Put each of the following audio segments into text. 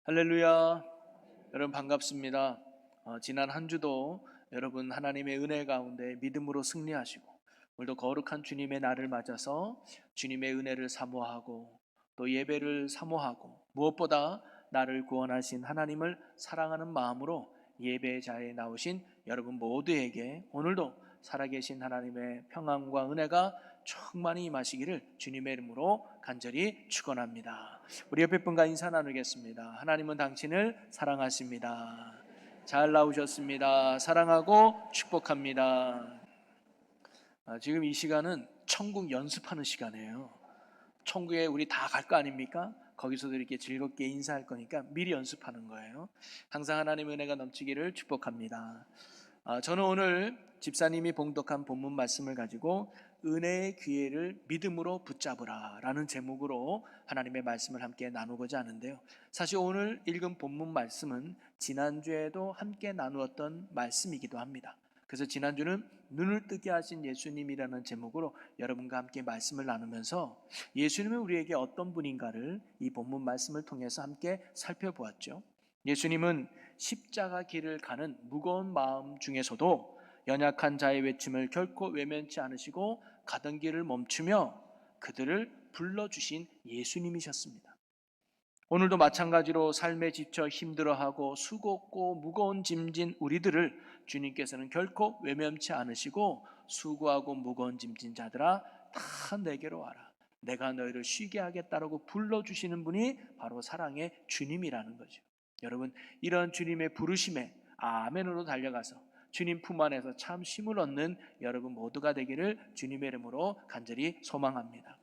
할렐루야. 여러분 반갑습니다. 지난 한 주도 여러분 하나님의 은혜 가운데 믿음으로 승리하시고 오늘도 거룩한 주님의 날을 맞아서 주님의 은혜를 사모하고 또 예배를 사모하고 무엇보다 나를 구원하신 하나님을 사랑하는 마음으로 예배 자리에 나오신 여러분 모두에게 오늘도 살아계신 하나님의 평안과 은혜가 충만히 임하시기를 주님의 이름으로 간절히 축원합니다. 우리 옆에 분과 인사 나누겠습니다. 하나님은 당신을 사랑하십니다. 잘 나오셨습니다. 사랑하고 축복합니다. 지금 이 시간은 천국 연습하는 시간이에요. 천국에 우리 다 갈 거 아닙니까? 거기서도 이렇게 즐겁게 인사할 거니까 미리 연습하는 거예요. 항상 하나님의 은혜가 넘치기를 축복합니다. 저는 오늘 집사님이 봉독한 본문 말씀을 가지고 은혜의 기회를 믿음으로 붙잡으라 라는 제목으로 하나님의 말씀을 함께 나누고자 하는데요, 사실 오늘 읽은 본문 말씀은 지난주에도 함께 나누었던 말씀이기도 합니다. 그래서 지난주는 눈을 뜨게 하신 예수님이라는 제목으로 여러분과 함께 말씀을 나누면서 예수님은 우리에게 어떤 분인가를 이 본문 말씀을 통해서 함께 살펴보았죠. 예수님은 십자가 길을 가는 무거운 마음 중에서도 연약한 자의 외침을 결코 외면치 않으시고 가던 길을 멈추며 그들을 불러주신 예수님이셨습니다. 오늘도 마찬가지로 삶에 지쳐 힘들어하고 수고없고 무거운 짐진 우리들을 주님께서는 결코 외면치 않으시고 수고하고 무거운 짐진 자들아 다 내게로 와라, 내가 너희를 쉬게 하겠다라고 불러주시는 분이 바로 사랑의 주님이라는 거죠. 여러분, 이런 주님의 부르심에 아멘으로 달려가서 주님 품 안에서 참 쉼을 얻는 여러분 모두가 되기를 주님의 이름으로 간절히 소망합니다.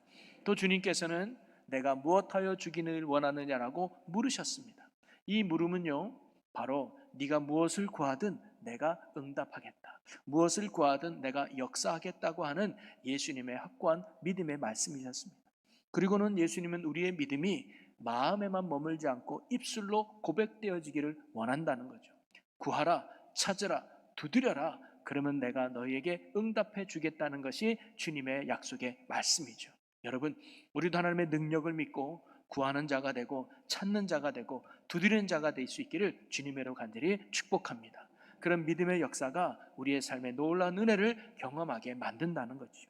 또 주님께서는 내가 무엇하여 주기를 원하느냐라고 물으셨습니다. 이 물음은요, 바로 네가 무엇을 구하든 내가 응답하겠다, 무엇을 구하든 내가 역사하겠다고 하는 예수님의 확고한 믿음의 말씀이셨습니다. 그리고는 예수님은 우리의 믿음이 마음에만 머물지 않고 입술로 고백되어지기를 원한다는 거죠. 구하라, 찾으라, 두드려라, 그러면 내가 너희에게 응답해 주겠다는 것이 주님의 약속의 말씀이죠. 여러분, 우리도 하나님의 능력을 믿고 구하는 자가 되고 찾는 자가 되고 두드리는 자가 될 수 있기를 주님으로 간절히 축복합니다. 그런 믿음의 역사가 우리의 삶에 놀라운 은혜를 경험하게 만든다는 거죠.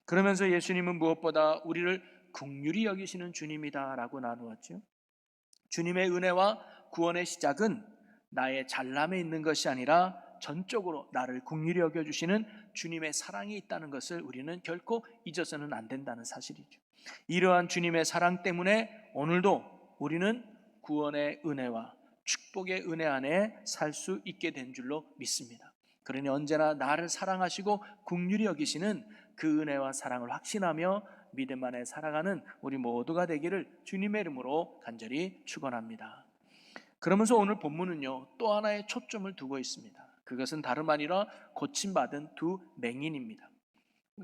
그러면서 예수님은 무엇보다 우리를 긍휼히 여기시는 주님이다라고 나누었죠. 주님의 은혜와 구원의 시작은 나의 잘남에 있는 것이 아니라 전적으로 나를 긍휼히 여겨주시는 주님의 사랑이 있다는 것을 우리는 결코 잊어서는 안 된다는 사실이죠. 이러한 주님의 사랑 때문에 오늘도 우리는 구원의 은혜와 축복의 은혜 안에 살 수 있게 된 줄로 믿습니다. 그러니 언제나 나를 사랑하시고 긍휼히 여기시는 그 은혜와 사랑을 확신하며 믿음 안에 살아가는 우리 모두가 되기를 주님의 이름으로 간절히 축원합니다. 그러면서 오늘 본문은요, 또 하나의 초점을 두고 있습니다. 그것은 다름 아니라 고침받은 두 맹인입니다.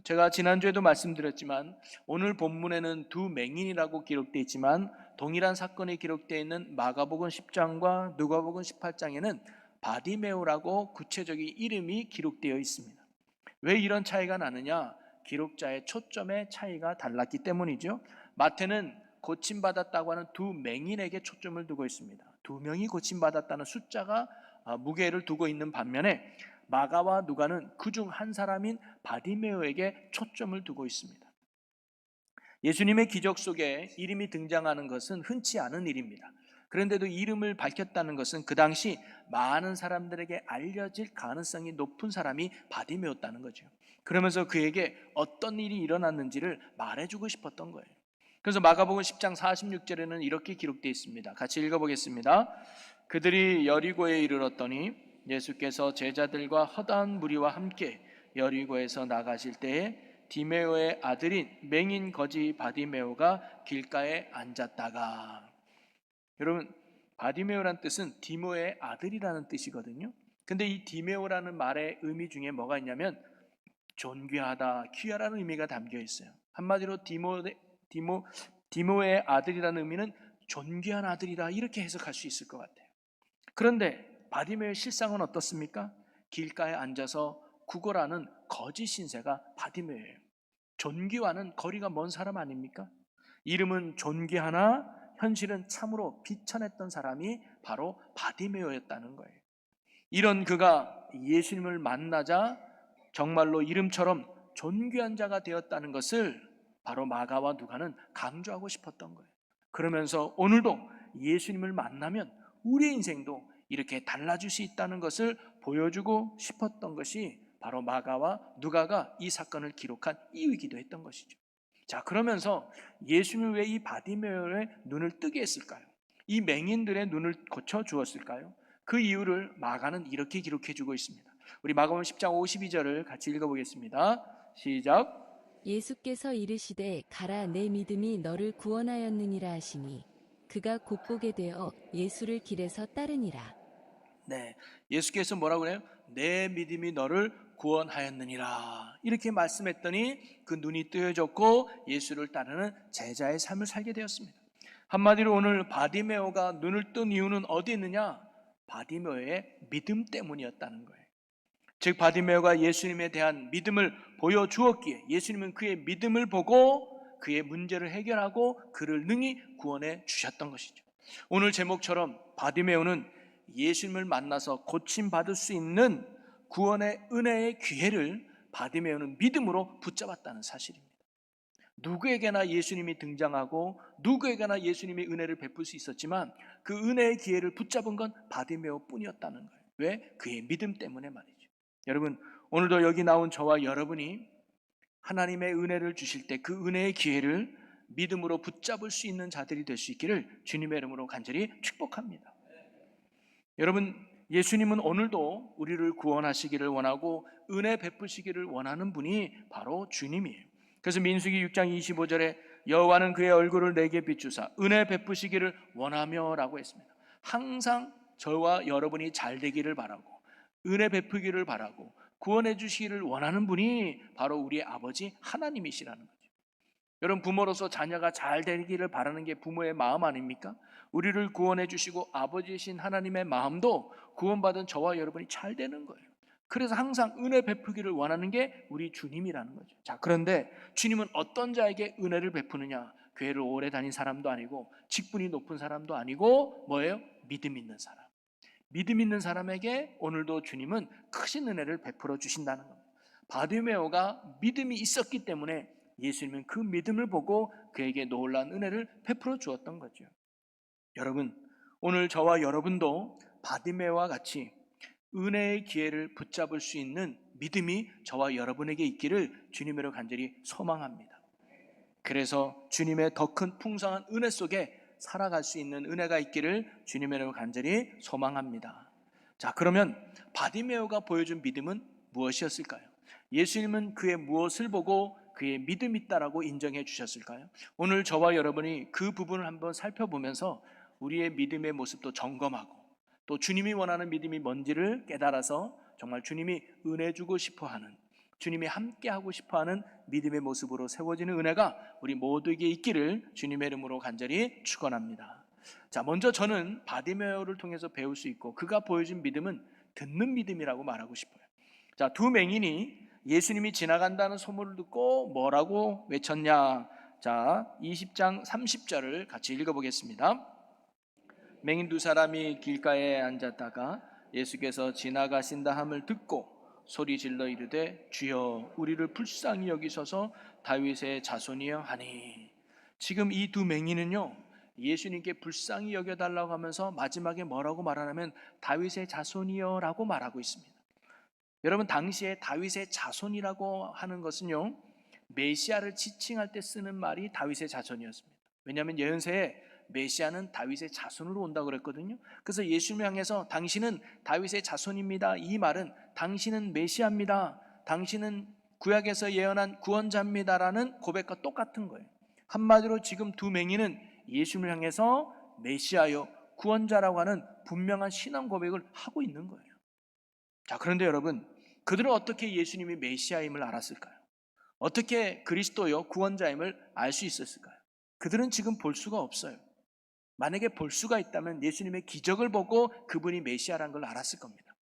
제가 지난주에도 말씀드렸지만 오늘 본문에는 두 맹인이라고 기록되어 있지만 동일한 사건이 기록되어 있는 마가복음 10장과 누가복음 18장에는 바디메오라고 구체적인 이름이 기록되어 있습니다. 왜 이런 차이가 나느냐? 기록자의 초점의 차이가 달랐기 때문이죠. 마태는 고침받았다고 하는 두 맹인에게 초점을 두고 있습니다. 두 명이 고침받았다는 숫자가 무게를 두고 있는 반면에 마가와 누가는 그중 한 사람인 바디메오에게 초점을 두고 있습니다. 예수님의 기적 속에 이름이 등장하는 것은 흔치 않은 일입니다. 그런데도 이름을 밝혔다는 것은 그 당시 많은 사람들에게 알려질 가능성이 높은 사람이 바디메오였다는 거죠. 그러면서 그에게 어떤 일이 일어났는지를 말해주고 싶었던 거예요. 그래서 마가복음 10장 46절에는 이렇게 기록되어 있습니다. 같이 읽어보겠습니다. 그들이 여리고에 이르렀더니 예수께서 제자들과 허다한 무리와 함께 여리고에서 나가실 때에 디메오의 아들인 맹인 거지 바디메오가 길가에 앉았다가, 여러분, 바디메오란 뜻은 디모의 아들이라는 뜻이거든요. 근데 이 디메오라는 말의 의미 중에 뭐가 있냐면 존귀하다, 귀하라는 의미가 담겨 있어요. 한마디로 디모의 아들이라는 의미는 존귀한 아들이다, 이렇게 해석할 수 있을 것 같아요. 그런데 바디메오의 실상은 어떻습니까? 길가에 앉아서 구걸하는 거짓 신세가 바디메오예요. 존귀와는 거리가 먼 사람 아닙니까? 이름은 존귀하나 현실은 참으로 비천했던 사람이 바로 바디메오였다는 거예요. 이런 그가 예수님을 만나자 정말로 이름처럼 존귀한 자가 되었다는 것을 바로 마가와 누가는 강조하고 싶었던 거예요. 그러면서 오늘도 예수님을 만나면 우리의 인생도 이렇게 달라질 수 있다는 것을 보여주고 싶었던 것이 바로 마가와 누가가 이 사건을 기록한 이유이기도 했던 것이죠. 자, 그러면서 예수님은 왜 이 바디메오의 눈을 뜨게 했을까요? 이 맹인들의 눈을 고쳐 주었을까요? 그 이유를 마가는 이렇게 기록해 주고 있습니다. 우리 마가복음 10장 52절을 같이 읽어보겠습니다. 시작. 예수께서 이르시되 가라 내 믿음이 너를 구원하였느니라 하시니 그가 곧 보게 되어 예수를 길에서 따르니라. 네, 예수께서 뭐라고 그래요? 내 믿음이 너를 구원하였느니라 이렇게 말씀했더니 그 눈이 뜨여졌고 예수를 따르는 제자의 삶을 살게 되었습니다. 한마디로 오늘 바디메오가 눈을 뜬 이유는 어디 있느냐? 바디메오의 믿음 때문이었다는 거예요. 즉 바디메오가 예수님에 대한 믿음을 보여주었기에 예수님은 그의 믿음을 보고 그의 문제를 해결하고 그를 능히 구원해 주셨던 것이죠. 오늘 제목처럼 바디메오는 예수님을 만나서 고침받을 수 있는 구원의 은혜의 기회를 바디메오는 믿음으로 붙잡았다는 사실입니다. 누구에게나 예수님이 등장하고 누구에게나 예수님이 은혜를 베풀 수 있었지만 그 은혜의 기회를 붙잡은 건 바디메오 뿐이었다는 거예요. 왜? 그의 믿음 때문에 말이죠. 여러분, 오늘도 여기 나온 저와 여러분이 하나님의 은혜를 주실 때 그 은혜의 기회를 믿음으로 붙잡을 수 있는 자들이 될 수 있기를 주님의 이름으로 간절히 축복합니다. 여러분, 예수님은 오늘도 우리를 구원하시기를 원하고 은혜 베푸시기를 원하는 분이 바로 주님이에요. 그래서 민수기 6장 25절에 여호와는 그의 얼굴을 내게 비추사 은혜 베푸시기를 원하며 라고 했습니다. 항상 저와 여러분이 잘 되기를 바라고 은혜 베푸기를 바라고 구원해 주시기를 원하는 분이 바로 우리의 아버지 하나님이시라는 거죠. 여러분, 부모로서 자녀가 잘 되기를 바라는 게 부모의 마음 아닙니까? 우리를 구원해 주시고 아버지이신 하나님의 마음도 구원받은 저와 여러분이 잘 되는 거예요. 그래서 항상 은혜 베푸기를 원하는 게 우리 주님이라는 거죠. 자, 그런데 주님은 어떤 자에게 은혜를 베푸느냐? 교회를 오래 다닌 사람도 아니고 직분이 높은 사람도 아니고 뭐예요? 믿음 있는 사람. 믿음 있는 사람에게 오늘도 주님은 크신 은혜를 베풀어 주신다는 겁니다. 바디메오가 믿음이 있었기 때문에 예수님은 그 믿음을 보고 그에게 놀라운 은혜를 베풀어 주었던 거죠. 여러분, 오늘 저와 여러분도 바디메오와 같이 은혜의 기회를 붙잡을 수 있는 믿음이 저와 여러분에게 있기를 주님으로 간절히 소망합니다. 그래서 주님의 더 큰 풍성한 은혜 속에 살아갈 수 있는 은혜가 있기를 주님으로 간절히 소망합니다. 자, 그러면 바디메오가 보여준 믿음은 무엇이었을까요? 예수님은 그의 무엇을 보고 그의 믿음이 있다라고 인정해 주셨을까요? 오늘 저와 여러분이 그 부분을 한번 살펴보면서 우리의 믿음의 모습도 점검하고 또 주님이 원하는 믿음이 뭔지를 깨달아서 정말 주님이 은혜 주고 싶어하는, 주님이 함께하고 싶어하는 믿음의 모습으로 세워지는 은혜가 우리 모두에게 있기를 주님의 이름으로 간절히 축원합니다. 자, 먼저 저는 바디메오를 통해서 배울 수 있고 그가 보여준 믿음은 듣는 믿음이라고 말하고 싶어요. 자, 두 맹인이 예수님이 지나간다는 소문을 듣고 뭐라고 외쳤냐? 자, 20장 30절을 같이 읽어보겠습니다. 맹인 두 사람이 길가에 앉았다가 예수께서 지나가신다 함을 듣고 소리 질러 이르되 주여 우리를 불쌍히 여기소서 다윗의 자손이여 하니. 지금 이 두 맹인은요 예수님께 불쌍히 여겨달라고 하면서 마지막에 뭐라고 말하냐면 다윗의 자손이여 라고 말하고 있습니다. 여러분, 당시에 다윗의 자손이라고 하는 것은요 메시아를 지칭할 때 쓰는 말이 다윗의 자손이었습니다. 왜냐하면 예언서에 메시아는 다윗의 자손으로 온다고 그랬거든요. 그래서 예수님을 향해서 당신은 다윗의 자손입니다, 이 말은 당신은 메시아입니다, 당신은 구약에서 예언한 구원자입니다라는 고백과 똑같은 거예요. 한마디로 지금 두 맹인은 예수님을 향해서 메시아요 구원자라고 하는 분명한 신앙 고백을 하고 있는 거예요. 자, 그런데 여러분, 그들은 어떻게 예수님이 메시아임을 알았을까요? 어떻게 그리스도요 구원자임을 알 수 있었을까요? 그들은 지금 볼 수가 없어요. 만약에 볼 수가 있다면 예수님의 기적을 보고 그분이 메시아라는 걸 알았을 겁니다.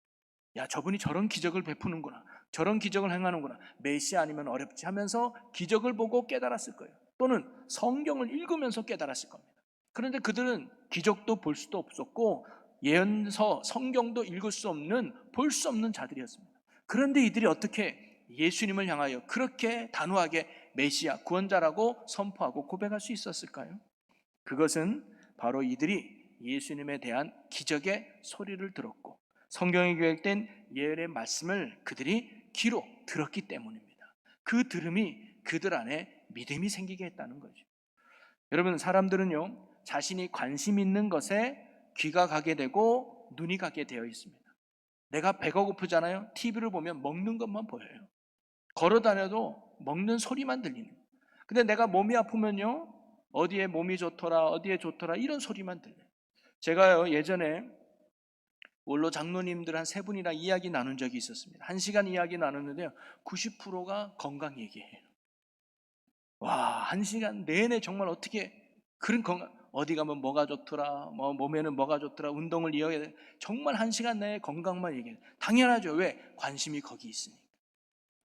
야, 저분이 저런 기적을 베푸는구나, 저런 기적을 행하는구나, 메시아 아니면 어렵지 하면서 기적을 보고 깨달았을 거예요. 또는 성경을 읽으면서 깨달았을 겁니다. 그런데 그들은 기적도 볼 수도 없었고 예언서, 성경도 읽을 수 없는, 볼 수 없는 자들이었습니다. 그런데 이들이 어떻게 예수님을 향하여 그렇게 단호하게 메시아, 구원자라고 선포하고 고백할 수 있었을까요? 그것은 바로 이들이 예수님에 대한 기적의 소리를 들었고 성경에 기록된 예언의 말씀을 그들이 귀로 들었기 때문입니다. 그 들음이 그들 안에 믿음이 생기게 했다는 거죠. 여러분, 사람들은요, 자신이 관심 있는 것에 귀가 가게 되고 눈이 가게 되어 있습니다. 내가 배가 고프잖아요. TV를 보면 먹는 것만 보여요. 걸어 다녀도 먹는 소리만 들리는 거예요. 근데 내가 몸이 아프면요, 어디에 몸이 좋더라, 어디에 좋더라, 이런 소리만 들려요. 제가요, 예전에 원로 장로님들 한 세 분이랑 이야기 나눈 적이 있었습니다. 1시간 이야기 나눴는데요, 90%가 건강 얘기예요. 와, 1시간 내내 정말 어떻게 그런 건강, 어디 가면 뭐가 좋더라, 뭐 몸에는 뭐가 좋더라, 운동을 이어야 돼. 정말 1시간 내에 건강만 얘기해요. 당연하죠. 왜? 관심이 거기 있으니까.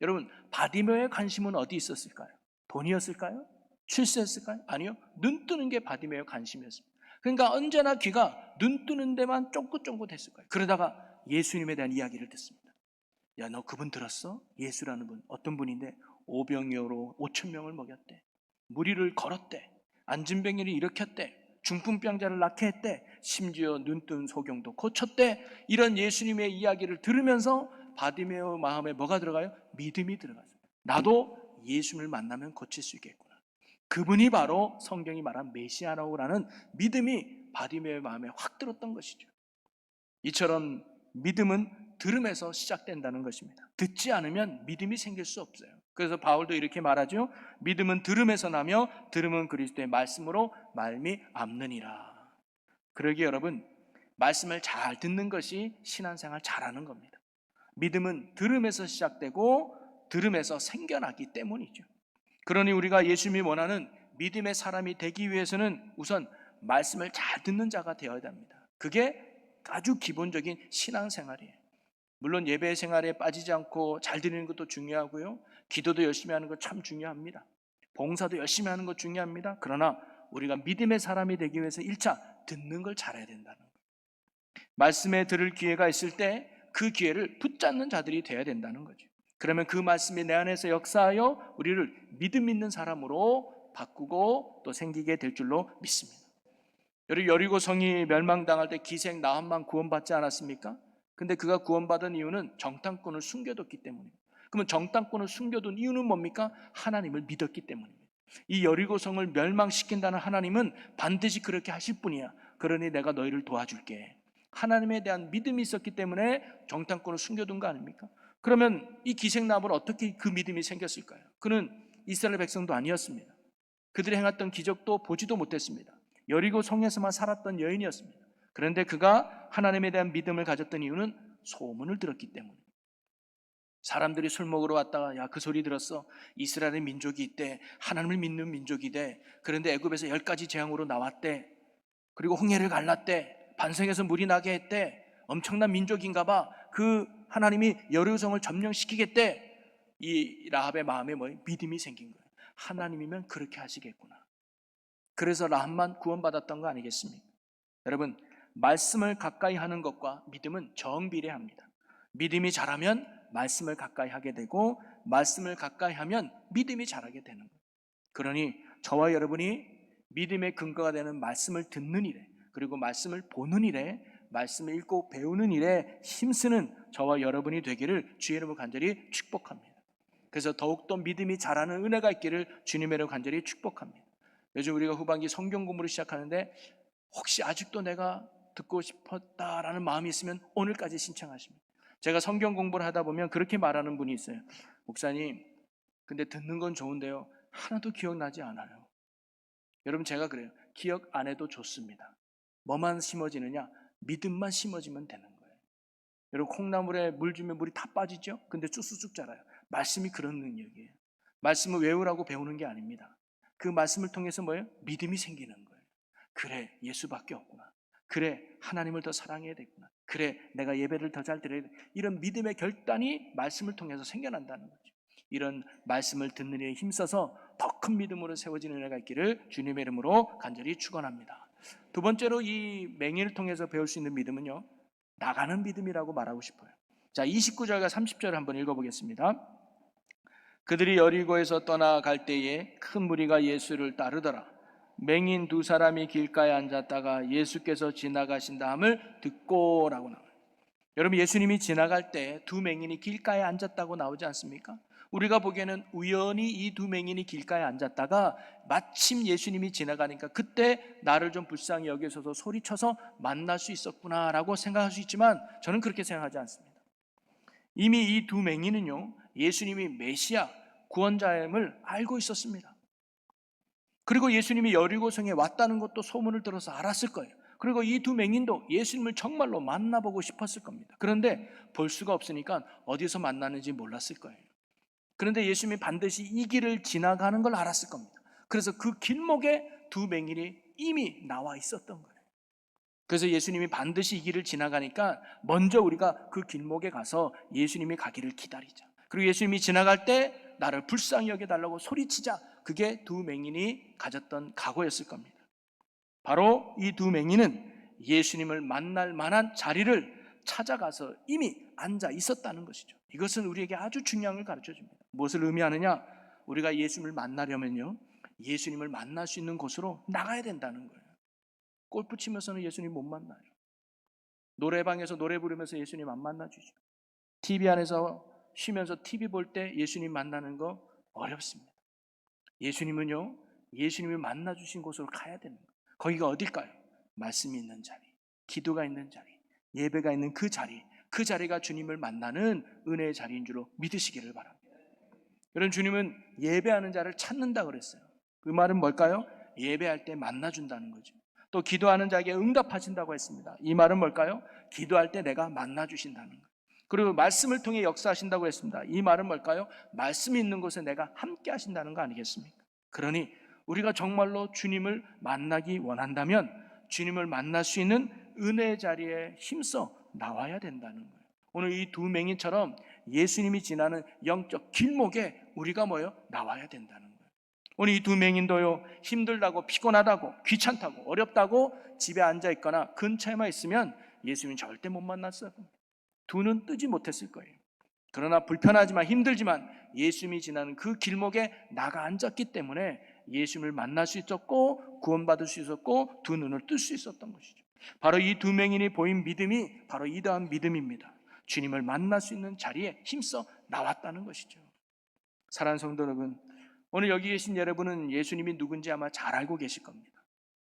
여러분, 바디메오의 관심은 어디 있었을까요? 돈이었을까요? 출세였을까요? 아니요. 눈 뜨는 게 바디메오의 관심이었습니다. 그러니까 언제나 귀가 눈 뜨는 데만 쫑긋쫑긋했을 거예요. 그러다가 예수님에 대한 이야기를 듣습니다. 야, 너 그분 들었어? 예수라는 분, 어떤 분인데 오병이어로 5,000명을 먹였대. 무리를 걸었대. 안진병이를 일으켰대. 중풍병자를 낫게 했대. 심지어 눈뜬 소경도 고쳤대. 이런 예수님의 이야기를 들으면서 바디메오 마음에 뭐가 들어가요? 믿음이 들어가죠. 나도 예수님을 만나면 고칠 수 있겠구나. 그분이 바로 성경이 말한 메시아라는 믿음이 바디메오의 마음에 확 들었던 것이죠. 이처럼 믿음은 들음에서 시작된다는 것입니다. 듣지 않으면 믿음이 생길 수 없어요. 그래서 바울도 이렇게 말하죠. 믿음은 들음에서 나며 들음은 그리스도의 말씀으로 말미암느니라. 그러기에 여러분, 말씀을 잘 듣는 것이 신앙생활 잘하는 겁니다. 믿음은 들음에서 시작되고 들음에서 생겨나기 때문이죠. 그러니 우리가 예수님이 원하는 믿음의 사람이 되기 위해서는 우선 말씀을 잘 듣는 자가 되어야 합니다. 그게 아주 기본적인 신앙생활이에요. 물론 예배 생활에 빠지지 않고 잘 드리는 것도 중요하고요, 기도도 열심히 하는 것 참 중요합니다. 봉사도 열심히 하는 것 중요합니다. 그러나 우리가 믿음의 사람이 되기 위해서 1차 듣는 걸 잘해야 된다는 거예요. 말씀에 들을 기회가 있을 때 그 기회를 붙잡는 자들이 되어야 된다는 거죠. 그러면 그 말씀이 내 안에서 역사하여 우리를 믿음 있는 사람으로 바꾸고 또 생기게 될 줄로 믿습니다. 여러분, 여리고 성이 멸망당할 때 기생 나함만 구원받지 않았습니까? 근데 그가 구원받은 이유는 정탐꾼을 숨겨뒀기 때문입니다. 그러면 정탐꾼을 숨겨둔 이유는 뭡니까? 하나님을 믿었기 때문입니다. 이 여리고성을 멸망시킨다는 하나님은 반드시 그렇게 하실 분이야. 그러니 내가 너희를 도와줄게. 하나님에 대한 믿음이 있었기 때문에 정탐꾼을 숨겨둔 거 아닙니까? 그러면 이 기생나합은 어떻게 그 믿음이 생겼을까요? 그는 이스라엘 백성도 아니었습니다. 그들이 행했던 기적도 보지도 못했습니다. 여리고 성에서만 살았던 여인이었습니다. 그런데 그가 하나님에 대한 믿음을 가졌던 이유는 소문을 들었기 때문입니다. 사람들이 술 먹으러 왔다가 야, 그 소리 들었어? 이스라엘의 민족이 있대. 하나님을 믿는 민족이 돼. 그런데 애굽에서 10가지 재앙으로 나왔대. 그리고 홍해를 갈랐대. 반성해서 물이 나게 했대. 엄청난 민족인가 봐. 그 하나님이 여리고성을 점령시키겠대. 이 라합의 마음에 믿음이 생긴 거예요. 하나님이면 그렇게 하시겠구나. 그래서 라합만 구원받았던 거 아니겠습니까? 여러분, 말씀을 가까이 하는 것과 믿음은 정비례합니다. 믿음이 자라면 말씀을 가까이 하게 되고 말씀을 가까이 하면 믿음이 자라게 되는 거예요. 그러니 저와 여러분이 믿음의 근거가 되는 말씀을 듣는 일에, 그리고 말씀을 보는 일에, 말씀을 읽고 배우는 일에 힘쓰는 저와 여러분이 되기를 주의 이름으로 간절히 축복합니다. 그래서 더욱더 믿음이 자라는 은혜가 있기를 주님의 이름으로 간절히 축복합니다. 요즘 우리가 후반기 성경 공부를 시작하는데 혹시 아직도 내가 듣고 싶었다라는 마음이 있으면 오늘까지 신청하십니다. 제가 성경 공부를 하다 보면 그렇게 말하는 분이 있어요. 목사님, 근데 듣는 건 좋은데요, 하나도 기억나지 않아요. 여러분, 제가 그래요. 기억 안 해도 좋습니다. 뭐만 심어지느냐? 믿음만 심어지면 되는 거예요. 여러분, 콩나물에 물 주면 물이 다 빠지죠? 근데 쑥쑥쑥 자라요. 말씀이 그런 능력이에요. 말씀을 외우라고 배우는 게 아닙니다. 그 말씀을 통해서 뭐예요? 믿음이 생기는 거예요. 그래, 예수밖에 없구나. 그래, 하나님을 더 사랑해야 되구나. 그래, 내가 예배를 더 잘 드려야 돼. 이런 믿음의 결단이 말씀을 통해서 생겨난다는 거죠. 이런 말씀을 듣는 일에 힘써서 더 큰 믿음으로 세워지는 은혜가 있기를 주님의 이름으로 간절히 축원합니다. 두 번째로 이 맹인을 통해서 배울 수 있는 믿음은요, 나가는 믿음이라고 말하고 싶어요. 자, 29절과 30절 한번 읽어보겠습니다. 그들이 여리고에서 떠나갈 때에 큰 무리가 예수를 따르더라. 맹인 두 사람이 길가에 앉았다가 예수께서 지나가신다함을 듣고라고 나와요. 여러분, 예수님이 지나갈 때 두 맹인이 길가에 앉았다고 나오지 않습니까? 우리가 보기에는 우연히 이 두 맹인이 길가에 앉았다가 마침 예수님이 지나가니까 그때 나를 좀 불쌍히 여기셔서 소리쳐서 만날 수 있었구나라고 생각할 수 있지만, 저는 그렇게 생각하지 않습니다. 이미 이 두 맹인은요, 예수님이 메시아 구원자임을 알고 있었습니다. 그리고 예수님이 여리고성에 왔다는 것도 소문을 들어서 알았을 거예요. 그리고 이 두 맹인도 예수님을 정말로 만나보고 싶었을 겁니다. 그런데 볼 수가 없으니까 어디서 만나는지 몰랐을 거예요. 그런데 예수님이 반드시 이 길을 지나가는 걸 알았을 겁니다. 그래서 그 길목에 두 맹인이 이미 나와 있었던 거예요. 그래서 예수님이 반드시 이 길을 지나가니까 먼저 우리가 그 길목에 가서 예수님이 가기를 기다리자. 그리고 예수님이 지나갈 때 나를 불쌍히 여겨달라고 소리치자. 그게 두 맹인이 가졌던 각오였을 겁니다. 바로 이 두 맹인은 예수님을 만날 만한 자리를 찾아가서 이미 앉아 있었다는 것이죠. 이것은 우리에게 아주 중요한 걸 가르쳐 줍니다. 무엇을 의미하느냐? 우리가 예수님을 만나려면요, 예수님을 만날 수 있는 곳으로 나가야 된다는 거예요. 골프 치면서는 예수님 못 만나요. 노래방에서 노래 부르면서 예수님 안 만나주죠. TV 안에서 쉬면서 TV 볼 때 예수님 만나는 거 어렵습니다. 예수님은요, 예수님을 만나주신 곳으로 가야 되는 거예요. 거기가 어딜까요? 말씀이 있는 자리, 기도가 있는 자리, 예배가 있는 그 자리, 그 자리가 주님을 만나는 은혜의 자리인 줄로 믿으시기를 바랍니다. 여러분, 주님은 예배하는 자를 찾는다 그랬어요. 그 말은 뭘까요? 예배할 때 만나준다는 거죠. 또 기도하는 자에게 응답하신다고 했습니다. 이 말은 뭘까요? 기도할 때 내가 만나주신다는 거예요. 그리고 말씀을 통해 역사하신다고 했습니다. 이 말은 뭘까요? 말씀이 있는 곳에 내가 함께 하신다는 거 아니겠습니까? 그러니 우리가 정말로 주님을 만나기 원한다면 주님을 만날 수 있는 은혜의 자리에 힘써 나와야 된다는 거예요. 오늘 이 두 맹인처럼 예수님이 지나는 영적 길목에 우리가 나와야 된다는 거예요. 오늘 이 두 맹인도요, 힘들다고 피곤하다고 귀찮다고 어렵다고 집에 앉아 있거나 근처에만 있으면 예수님 절대 못 만났어요. 두 눈 뜨지 못했을 거예요. 그러나 불편하지만 힘들지만 예수님이 지나는 그 길목에 나가 앉았기 때문에 예수님을 만날 수 있었고 구원받을 수 있었고 두 눈을 뜰 수 있었던 것이죠. 바로 이 두 맹인이 보인 믿음이 바로 이러한 믿음입니다. 주님을 만날 수 있는 자리에 힘써 나왔다는 것이죠. 사랑하는 성도 여러분, 오늘 여기 계신 여러분은 예수님이 누군지 아마 잘 알고 계실 겁니다.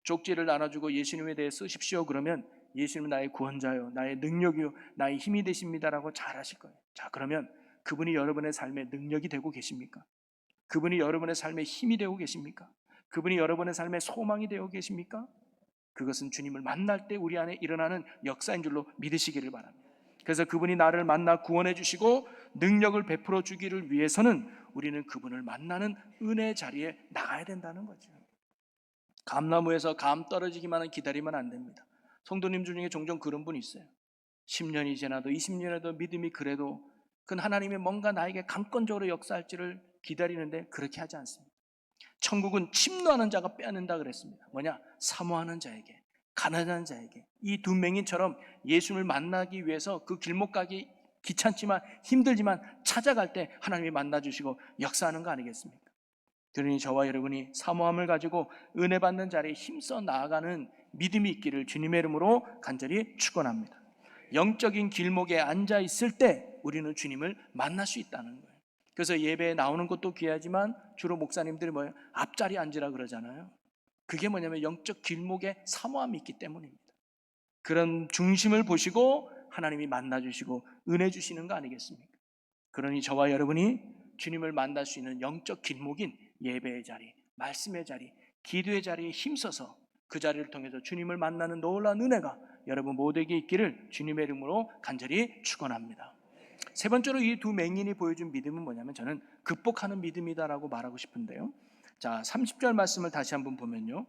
쪽지를 나눠주고 예수님에 대해 쓰십시오 그러면 예수님은 나의 구원자요, 나의 능력이요, 나의 힘이 되십니다라고 잘 하실 거예요. 자, 그러면 그분이 여러분의 삶의 능력이 되고 계십니까? 그분이 여러분의 삶의 힘이 되고 계십니까? 그분이 여러분의 삶의 소망이 되고 계십니까? 그것은 주님을 만날 때 우리 안에 일어나는 역사인 줄로 믿으시기를 바랍니다. 그래서 그분이 나를 만나 구원해 주시고 능력을 베풀어 주기를 위해서는 우리는 그분을 만나는 은혜의 자리에 나가야 된다는 거죠. 감나무에서 감 떨어지기만은 기다리면 안 됩니다. 성도님 중에 종종 그런 분이 있어요. 10년이 지나도 20년에도 믿음이 그래도 그건 하나님이 뭔가 나에게 강권적으로 역사할지를 기다리는데 그렇게 하지 않습니다. 천국은 침노하는 자가 빼앗는다 그랬습니다. 뭐냐? 사모하는 자에게, 가난한 자에게. 이 두 맹인처럼 예수님을 만나기 위해서 그 길목 가기 귀찮지만 힘들지만 찾아갈 때 하나님이 만나주시고 역사하는 거 아니겠습니까? 그러니 저와 여러분이 사모함을 가지고 은혜 받는 자리에 힘써 나아가는 믿음이 있기를 주님의 이름으로 간절히 축원합니다. 영적인 길목에 앉아 있을 때 우리는 주님을 만날 수 있다는 거예요. 그래서 예배에 나오는 것도 귀하지만 주로 목사님들이 앞자리에 앉으라 그러잖아요. 그게 뭐냐면 영적 길목에 사모함이 있기 때문입니다. 그런 중심을 보시고 하나님이 만나주시고 은혜 주시는 거 아니겠습니까? 그러니 저와 여러분이 주님을 만날 수 있는 영적 길목인 예배의 자리, 말씀의 자리, 기도의 자리에 힘써서 그 자리를 통해서 주님을 만나는 놀라운 은혜가 여러분 모두에게 있기를 주님의 이름으로 간절히 축원합니다. 세 번째로 이 두 맹인이 보여준 믿음은 뭐냐면 저는 극복하는 믿음이다라고 말하고 싶은데요. 자, 30절 말씀을 다시 한번 보면요.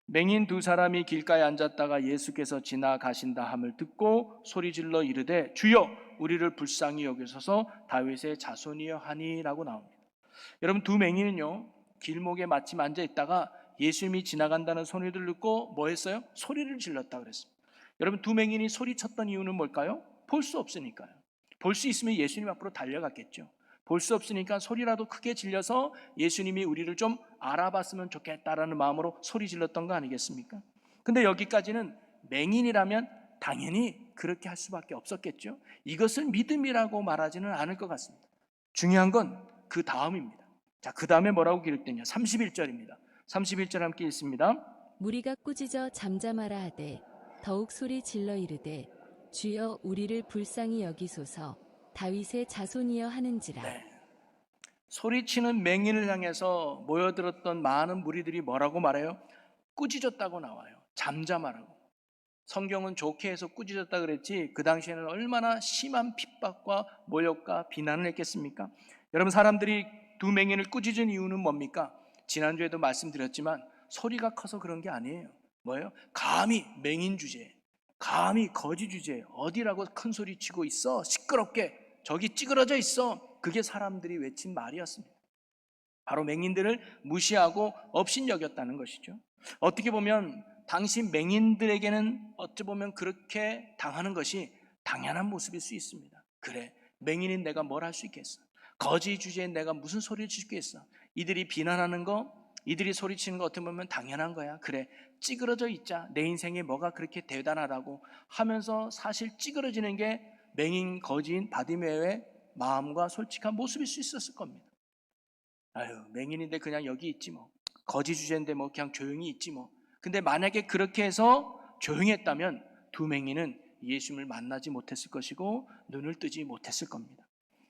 맹인 두 사람이 길가에 앉았다가 예수께서 지나가신다 함을 듣고 소리질러 이르되 주여 우리를 불쌍히 여기소서 다윗의 자손이여 하니라고 나옵니다. 여러분, 두 맹인은요 길목에 마침 앉아 있다가 예수님이 지나간다는 소리를 듣고 뭐 했어요? 소리를 질렀다 그랬습니다. 여러분, 두 맹인이 소리쳤던 이유는 뭘까요? 볼 수 없으니까요. 볼 수 있으면 예수님 앞으로 달려갔겠죠. 볼 수 없으니까 소리라도 크게 질려서 예수님이 우리를 좀 알아봤으면 좋겠다라는 마음으로 소리 질렀던 거 아니겠습니까? 근데 여기까지는 맹인이라면 당연히 그렇게 할 수밖에 없었겠죠. 이것을 믿음이라고 말하지는 않을 것 같습니다. 중요한 건 그 다음입니다. 자, 그 다음에 뭐라고 기록되냐? 31절입니다. 31절 함께 읽습니다. 무리가 꾸짖어 잠잠하라 하되 더욱 소리 질러 이르되 주여 우리를 불쌍히 여기소서 다윗의 자손이여 하는지라. 네. 소리치는 맹인을 향해서 모여들었던 많은 무리들이 뭐라고 말해요? 꾸짖었다고 나와요. 잠잠하라고. 성경은 좋게 해서 꾸짖었다 그랬지 그 당시에는 얼마나 심한 핍박과 모욕과 비난을 했겠습니까? 여러분, 사람들이 두 맹인을 꾸짖은 이유는 뭡니까? 지난주에도 말씀드렸지만 소리가 커서 그런 게 아니에요. 뭐예요? 감히 맹인 주제에, 감히 거지 주제에 어디라고 큰 소리 치고 있어? 시끄럽게 저기 찌그러져 있어. 그게 사람들이 외친 말이었습니다. 바로 맹인들을 무시하고 업신여겼다는 것이죠. 어떻게 보면 당시 맹인들에게는 어찌 보면 그렇게 당하는 것이 당연한 모습일 수 있습니다. 그래, 맹인인 내가 뭘 할 수 있겠어? 거지 주제에 내가 무슨 소리를 칠 수 있겠어? 이들이 비난하는 거, 이들이 소리치는 거 어떻게 보면 당연한 거야. 그래, 찌그러져 있자. 내 인생에 뭐가 그렇게 대단하다고 하면서 사실 찌그러지는 게 맹인 거지인 바디메오의 마음과 솔직한 모습일 수 있었을 겁니다. 아유, 맹인인데 그냥 여기 있지 뭐. 거지 주제인데 뭐 그냥 조용히 있지 뭐. 근데 만약에 그렇게 해서 조용히 했다면 두 맹인은 예수님을 만나지 못했을 것이고 눈을 뜨지 못했을 겁니다.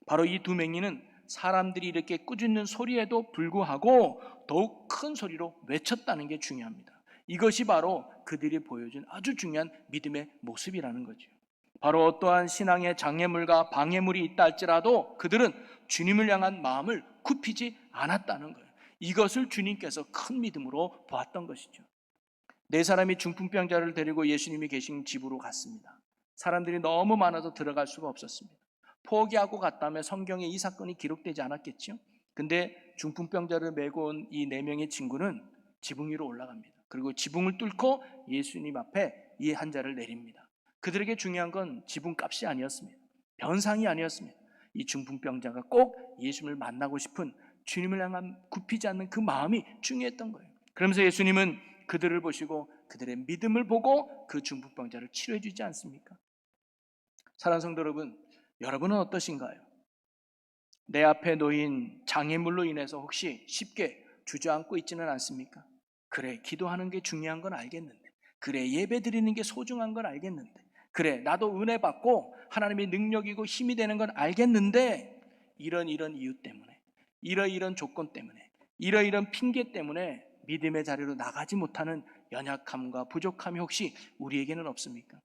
바로 이 두 맹인은 사람들이 이렇게 꾸짖는 소리에도 불구하고 더욱 큰 소리로 외쳤다는 게 중요합니다. 이것이 바로 그들이 보여준 아주 중요한 믿음의 모습이라는 거죠. 바로 어떠한 신앙의 장애물과 방해물이 있다 할지라도 그들은 주님을 향한 마음을 굽히지 않았다는 거예요. 이것을 주님께서 큰 믿음으로 보았던 것이죠. 네 사람이 중풍병자를 데리고 예수님이 계신 집으로 갔습니다. 사람들이 너무 많아서 들어갈 수가 없었습니다. 포기하고 갔다면 성경에 이 사건이 기록되지 않았겠죠. 근데 중풍병자를 메고 온 이 네 명의 친구는 지붕 위로 올라갑니다. 그리고 지붕을 뚫고 예수님 앞에 이 환자를 내립니다. 그들에게 중요한 건 지붕값이 아니었습니다. 변상이 아니었습니다. 이 중풍병자가 꼭 예수님을 만나고 싶은 주님을 향한 굽히지 않는 그 마음이 중요했던 거예요. 그러면서 예수님은 그들을 보시고 그들의 믿음을 보고 그 중풍병자를 치료해 주지 않습니까? 사랑하는 성도 여러분, 여러분은 어떠신가요? 내 앞에 놓인 장애물로 인해서 혹시 쉽게 주저앉고 있지는 않습니까? 그래, 기도하는 게 중요한 건 알겠는데, 그래, 예배 드리는 게 소중한 건 알겠는데, 그래, 나도 은혜 받고 하나님의 능력이고 힘이 되는 건 알겠는데, 이런 이유 때문에, 이런 조건 때문에, 이런 핑계 때문에 믿음의 자리로 나가지 못하는 연약함과 부족함이 혹시 우리에게는 없습니까?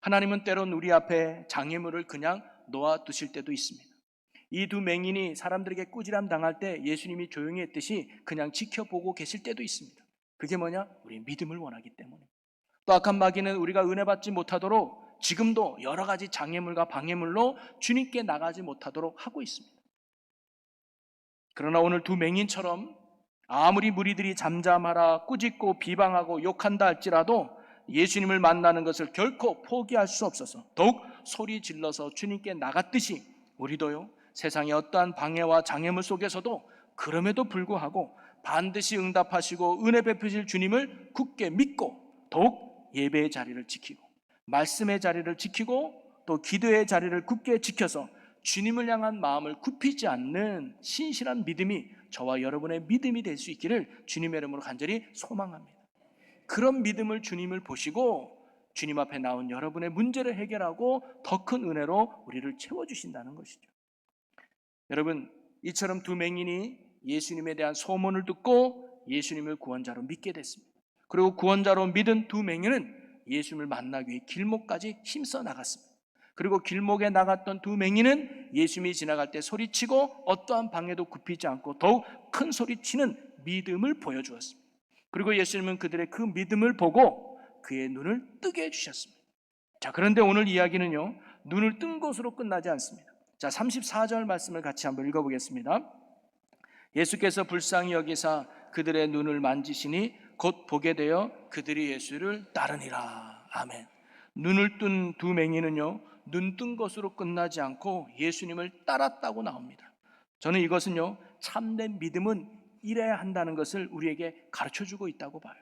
하나님은 때론 우리 앞에 장애물을 그냥 놓아두실 때도 있습니다. 이 두 맹인이 사람들에게 꾸지람 당할 때 예수님이 조용히 했듯이 그냥 지켜보고 계실 때도 있습니다. 그게 뭐냐? 우리 믿음을 원하기 때문에. 또 악한 마귀는 우리가 은혜 받지 못하도록 지금도 여러 가지 장애물과 방해물로 주님께 나가지 못하도록 하고 있습니다. 그러나 오늘 두 맹인처럼 아무리 무리들이 잠잠하라 꾸짖고 비방하고 욕한다 할지라도 예수님을 만나는 것을 결코 포기할 수 없어서 더욱 소리 질러서 주님께 나갔듯이 우리도요, 세상의 어떠한 방해와 장애물 속에서도 그럼에도 불구하고 반드시 응답하시고 은혜 베푸실 주님을 굳게 믿고 더욱 예배의 자리를 지키고 말씀의 자리를 지키고 또 기도의 자리를 굳게 지켜서 주님을 향한 마음을 굽히지 않는 신실한 믿음이 저와 여러분의 믿음이 될 수 있기를 주님의 이름으로 간절히 소망합니다. 그런 믿음을 주님을 보시고 주님 앞에 나온 여러분의 문제를 해결하고 더 큰 은혜로 우리를 채워주신다는 것이죠. 여러분, 이처럼 두 맹인이 예수님에 대한 소문을 듣고 예수님을 구원자로 믿게 됐습니다. 그리고 구원자로 믿은 두 맹인은 예수님을 만나기 위해 길목까지 힘써 나갔습니다. 그리고 길목에 나갔던 두 맹인은 예수님이 지나갈 때 소리치고 어떠한 방해도 굽히지 않고 더욱 큰 소리치는 믿음을 보여주었습니다. 그리고 예수님은 그들의 그 믿음을 보고 그의 눈을 뜨게 해주셨습니다. 자, 그런데 오늘 이야기는요, 눈을 뜬 것으로 끝나지 않습니다. 자, 34절 말씀을 같이 한번 읽어보겠습니다. 예수께서 불쌍히 여기사 그들의 눈을 만지시니 곧 보게 되어 그들이 예수를 따르니라. 아멘. 눈을 뜬 두 맹인은요, 눈 뜬 것으로 끝나지 않고 예수님을 따랐다고 나옵니다. 저는 이것은요, 참된 믿음은 이래야 한다는 것을 우리에게 가르쳐주고 있다고 봐요.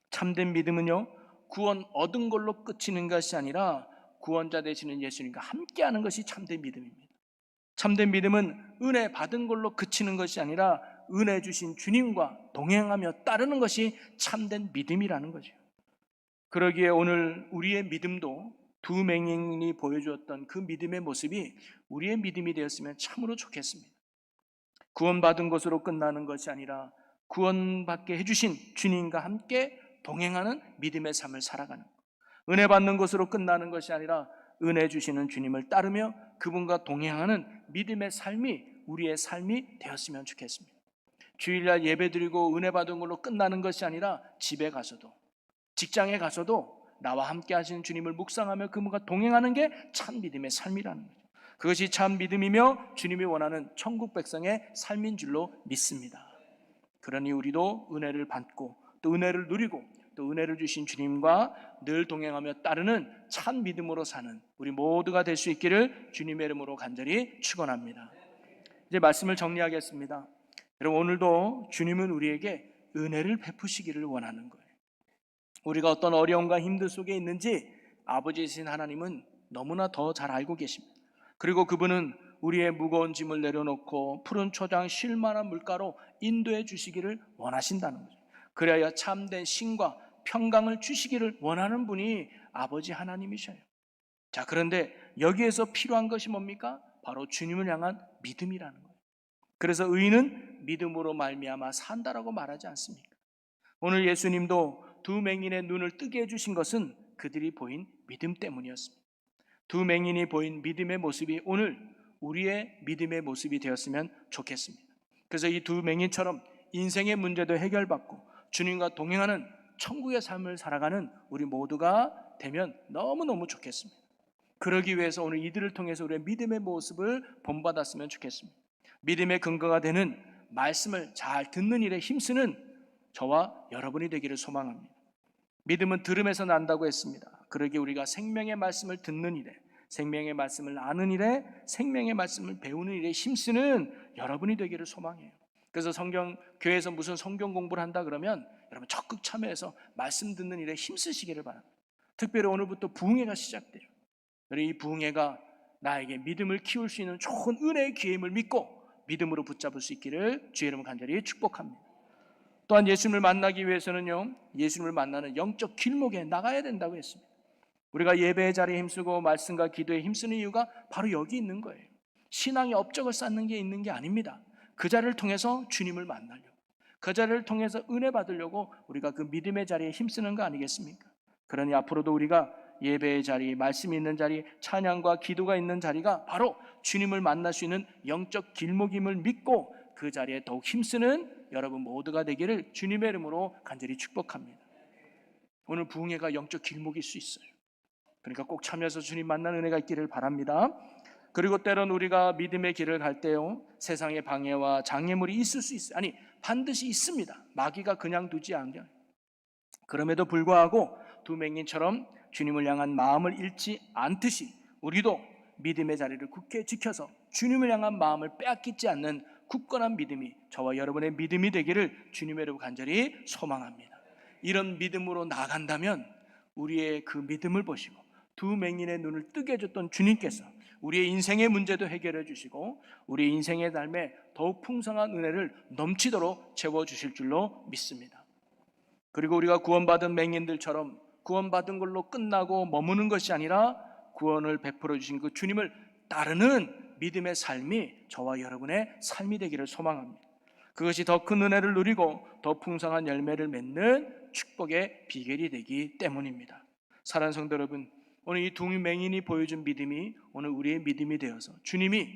참된 믿음은요, 구원 얻은 걸로 끝이는 것이 아니라 구원자 되시는 예수님과 함께하는 것이 참된 믿음입니다. 참된 믿음은 은혜 받은 걸로 그치는 것이 아니라 은혜 주신 주님과 동행하며 따르는 것이 참된 믿음이라는 거죠. 그러기에 오늘 우리의 믿음도 두 맹인이 보여주었던 그 믿음의 모습이 우리의 믿음이 되었으면 참으로 좋겠습니다. 구원받은 것으로 끝나는 것이 아니라 구원받게 해주신 주님과 함께 동행하는 믿음의 삶을 살아가는 것. 은혜 받는 것으로 끝나는 것이 아니라 은혜 주시는 주님을 따르며 그분과 동행하는 믿음의 삶이 우리의 삶이 되었으면 좋겠습니다. 주일날 예배드리고 은혜 받은 걸로 끝나는 것이 아니라 집에 가서도, 직장에 가서도 나와 함께 하시는 주님을 묵상하며 그분과 동행하는 게 참 믿음의 삶이라는 거죠. 그것이 참 믿음이며 주님이 원하는 천국 백성의 삶인 줄로 믿습니다. 그러니 우리도 은혜를 받고 또 은혜를 누리고 또 은혜를 주신 주님과 늘 동행하며 따르는 참 믿음으로 사는 우리 모두가 될 수 있기를 주님의 이름으로 간절히 축원합니다. 이제 말씀을 정리하겠습니다. 여러분, 오늘도 주님은 우리에게 은혜를 베푸시기를 원하는 거예요. 우리가 어떤 어려움과 힘들 속에 있는지 아버지이신 하나님은 너무나 더 잘 알고 계십니다. 그리고 그분은 우리의 무거운 짐을 내려놓고 푸른 초장 쉴 만한 물가로 인도해 주시기를 원하신다는 거죠. 그래야 참된 신과 평강을 주시기를 원하는 분이 아버지 하나님이셔요. 자, 그런데 여기에서 필요한 것이 뭡니까? 바로 주님을 향한 믿음이라는 거예요. 그래서 의인은 믿음으로 말미암아 산다라고 말하지 않습니까? 오늘 예수님도 두 맹인의 눈을 뜨게 해주신 것은 그들이 보인 믿음 때문이었습니다. 두 맹인이 보인 믿음의 모습이 오늘 우리의 믿음의 모습이 되었으면 좋겠습니다. 그래서 이 두 맹인처럼 인생의 문제도 해결받고 주님과 동행하는 천국의 삶을 살아가는 우리 모두가 되면 너무너무 좋겠습니다. 그러기 위해서 오늘 이들을 통해서 우리의 믿음의 모습을 본받았으면 좋겠습니다. 믿음의 근거가 되는 말씀을 잘 듣는 일에 힘쓰는 저와 여러분이 되기를 소망합니다. 믿음은 들음에서 난다고 했습니다. 그러기에 우리가 생명의 말씀을 듣는 일에, 생명의 말씀을 아는 일에, 생명의 말씀을 배우는 일에 힘쓰는 여러분이 되기를 소망해요. 그래서 교회에서 무슨 성경 공부를 한다 그러면 여러분 적극 참여해서 말씀 듣는 일에 힘쓰시기를 바랍니다. 특별히 오늘부터 부흥회가 시작돼요. 이 부흥회가 나에게 믿음을 키울 수 있는 좋은 은혜의 기회임을 믿고 믿음으로 붙잡을 수 있기를 주의 이름으로 간절히 축복합니다. 또한 예수님을 만나기 위해서는요, 예수님을 만나는 영적 길목에 나가야 된다고 했습니다. 우리가 예배의 자리에 힘쓰고 말씀과 기도에 힘쓰는 이유가 바로 여기 있는 거예요. 신앙의 업적을 쌓는 게 있는 게 아닙니다. 그 자리를 통해서 주님을 만나려고, 그 자리를 통해서 은혜 받으려고 우리가 그 믿음의 자리에 힘쓰는 거 아니겠습니까? 그러니 앞으로도 우리가 예배의 자리, 말씀이 있는 자리, 찬양과 기도가 있는 자리가 바로 주님을 만날 수 있는 영적 길목임을 믿고 그 자리에 더욱 힘쓰는 여러분 모두가 되기를 주님의 이름으로 간절히 축복합니다. 오늘 부흥회가 영적 길목일 수 있어요. 그러니까 꼭 참여해서 주님 만나는 은혜가 있기를 바랍니다. 그리고 때론 우리가 믿음의 길을 갈 때요, 세상의 방해와 장애물이 있을 수 있어요. 아니, 반드시 있습니다. 마귀가 그냥 두지 않아요. 그럼에도 불구하고 두 맹인처럼 주님을 향한 마음을 잃지 않듯이 우리도 믿음의 자리를 굳게 지켜서 주님을 향한 마음을 빼앗기지 않는 굳건한 믿음이 저와 여러분의 믿음이 되기를 주님의 이름으로 간절히 소망합니다. 이런 믿음으로 나아간다면 우리의 그 믿음을 보시고 두 맹인의 눈을 뜨게 해줬던 주님께서 우리의 인생의 문제도 해결해 주시고 우리의 인생의 삶에 더욱 풍성한 은혜를 넘치도록 채워주실 줄로 믿습니다. 그리고 우리가 구원받은 맹인들처럼 구원받은 걸로 끝나고 머무는 것이 아니라 구원을 베풀어 주신 그 주님을 따르는 믿음의 삶이 저와 여러분의 삶이 되기를 소망합니다. 그것이 더 큰 은혜를 누리고 더 풍성한 열매를 맺는 축복의 비결이 되기 때문입니다. 사랑하는 성도 여러분, 오늘 이 두 맹인이 보여준 믿음이 오늘 우리의 믿음이 되어서 주님이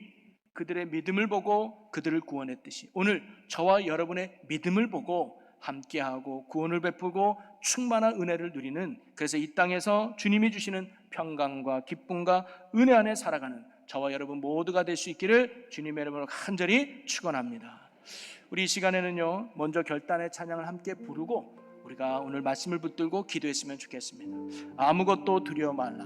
그들의 믿음을 보고 그들을 구원했듯이 오늘 저와 여러분의 믿음을 보고 함께하고 구원을 베푸고 충만한 은혜를 누리는, 그래서 이 땅에서 주님이 주시는 평강과 기쁨과 은혜 안에 살아가는 저와 여러분 모두가 될 수 있기를 주님의 이름으로 간절히 축원합니다. 우리 이 시간에는요, 먼저 결단의 찬양을 함께 부르고 우리가 오늘 말씀을 붙들고 기도했으면 좋겠습니다. 아무것도 두려워 말라.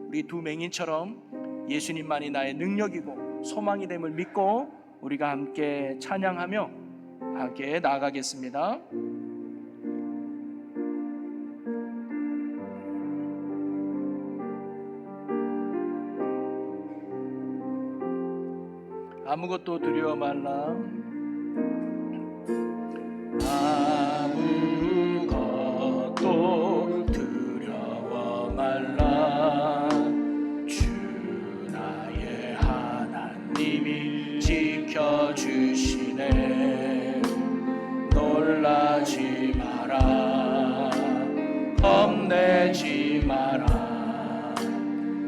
우리 두 맹인처럼 예수님만이 나의 능력이고 소망이 됨을 믿고 우리가 함께 찬양하며 함께 나아가겠습니다. 아무것도 두려워 말라. 아무것도 두려워 말라. 주 나의 하나님이 지켜주시네. 놀라지 마라. 겁내지 마라.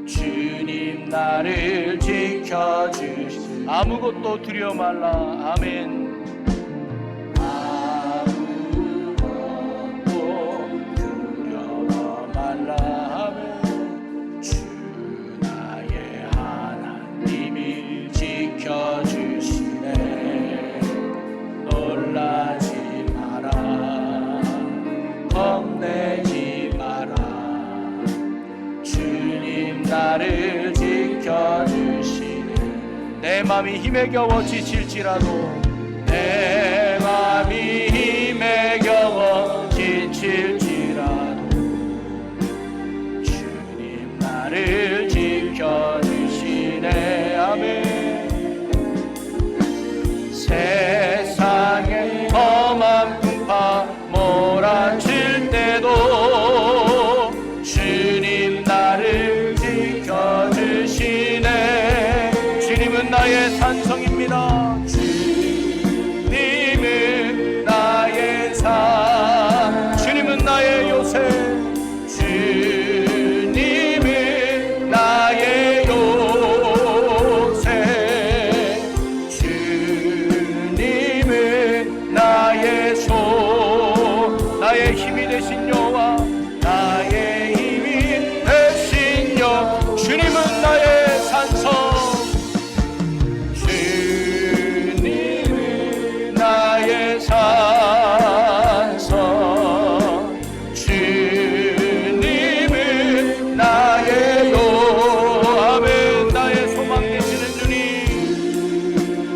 주님 나를 지켜주시네. 아무것도 두려워 말라. 아멘. 나를 지켜주시네. 내 맘이 힘에 겨워 지칠지라도, 내 맘이 힘에 겨워 지칠지라도 주님 나를 지켜주시네. 아멘. 세상에 험한 풍파 몰아칠 때도 주님 나를 지켜주시네. 주님은 나의 산성입니다. 주님은 나의 산, 주님은 나의 요새, 주님은 나의 요새, 주님은 나의 소, 나의 힘이 되신 여호와, 나의 힘이 되신 여호와. 주님은 나의 산성, 주님은 나의 산성, 주님은 나의 요함은 나의 소망 되시는 주님,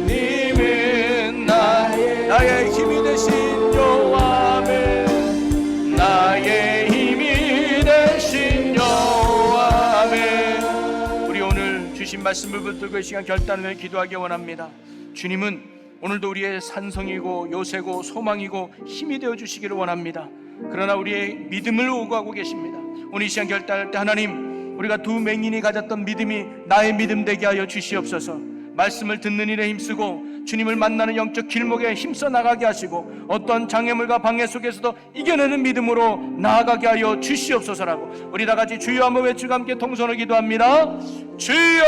님은 나의 힘이 되신 여호와는 나의 힘이 되신 여호와는. 우리 오늘 주신 말씀을 붙들고 이 시간 결단을 기도하기 원합니다. 주님은 오늘도 우리의 산성이고 요새고 소망이고 힘이 되어 주시기를 원합니다. 그러나 우리의 믿음을 요구하고 계십니다. 오늘 이 시간 결단할 때 하나님, 우리가 두 맹인이 가졌던 믿음이 나의 믿음 되게 하여 주시옵소서. 말씀을 듣는 일에 힘쓰고 주님을 만나는 영적 길목에 힘써 나가게 하시고 어떤 장애물과 방해 속에서도 이겨내는 믿음으로 나아가게 하여 주시옵소서라고 우리 다 같이 주여 한번 외치고 함께 통성으로 기도합니다. 주여!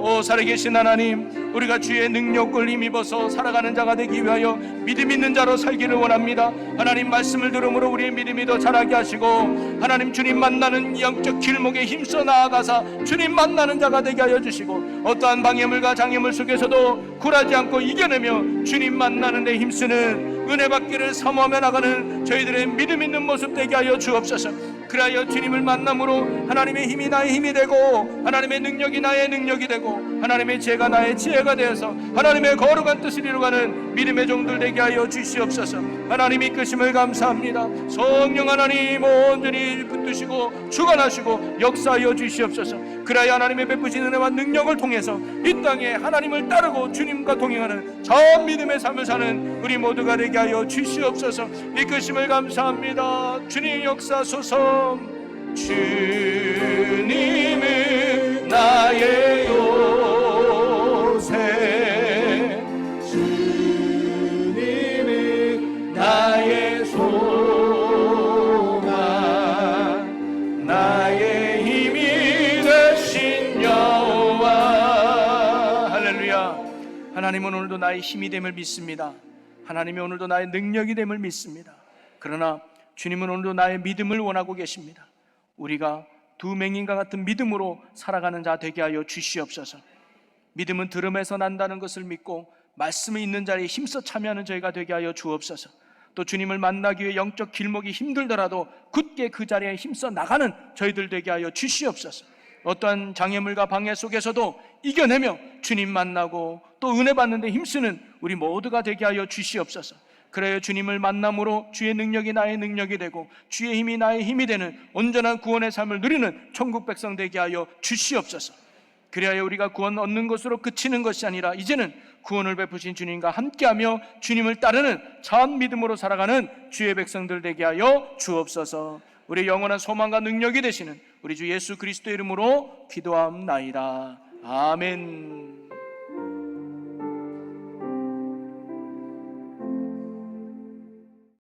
오 살아계신 하나님, 우리가 주의 능력을 힘입어서 살아가는 자가 되기 위하여 믿음 있는 자로 살기를 원합니다. 하나님 말씀을 들음으로 우리의 믿음이 더 자라게 하시고 하나님 주님 만나는 영적 길목에 힘써 나아가사 주님 만나는 자가 되게 하여 주시고 어떠한 방해물과 장애물 속에서도 굴하지 않고 이겨내며 주님 만나는 데 힘쓰는 은혜 받기를 사모하며 나가는 저희들의 믿음 있는 모습 되게 하여 주옵소서. 그리하여 주님을 만남으로 하나님의 힘이 나의 힘이 되고 하나님의 능력이 나의 능력이 되고 하나님의 지혜가 나의 지혜가 되어서 하나님의 거룩한 뜻을 이루가는 믿음의 종들 되게 하여 주시옵소서. 하나님 이끄심을 감사합니다. 성령 하나님 온전히 붙드시고 주관하시고 역사하여 주시옵소서. 그리하여 하나님의 베푸신 은혜와 능력을 통해서 이 땅에 하나님을 따르고 주님과 동행하는 전 믿음의 삶을 사는 우리 모두가 되게 하여 주시옵소서. 이끄심을 감사합니다. 주님 역사소서. 주님은 나의 요새, 주님은 나의 소망, 나의 힘이 되신 여호와. 할렐루야. 하나님은 오늘도 나의 힘이 됨을 믿습니다. 하나님이 오늘도 나의 능력이 됨을 믿습니다. 그러나 주님은 오늘도 나의 믿음을 원하고 계십니다. 우리가 두 맹인과 같은 믿음으로 살아가는 자 되게 하여 주시옵소서. 믿음은 들음에서 난다는 것을 믿고 말씀이 있는 자리에 힘써 참여하는 저희가 되게 하여 주옵소서. 또 주님을 만나기 위해 영적 길목이 힘들더라도 굳게 그 자리에 힘써 나가는 저희들 되게 하여 주시옵소서. 어떠한 장애물과 방해 속에서도 이겨내며 주님 만나고 또 은혜 받는 데 힘쓰는 우리 모두가 되게 하여 주시옵소서. 그래야 주님을 만남으로 주의 능력이 나의 능력이 되고 주의 힘이 나의 힘이 되는 온전한 구원의 삶을 누리는 천국 백성 되게 하여 주시옵소서. 그래야 우리가 구원 얻는 것으로 그치는 것이 아니라 이제는 구원을 베푸신 주님과 함께하며 주님을 따르는 참 믿음으로 살아가는 주의 백성들 되게 하여 주옵소서. 우리의 영원한 소망과 능력이 되시는 우리 주 예수 그리스도의 이름으로 기도함나이다. 아멘.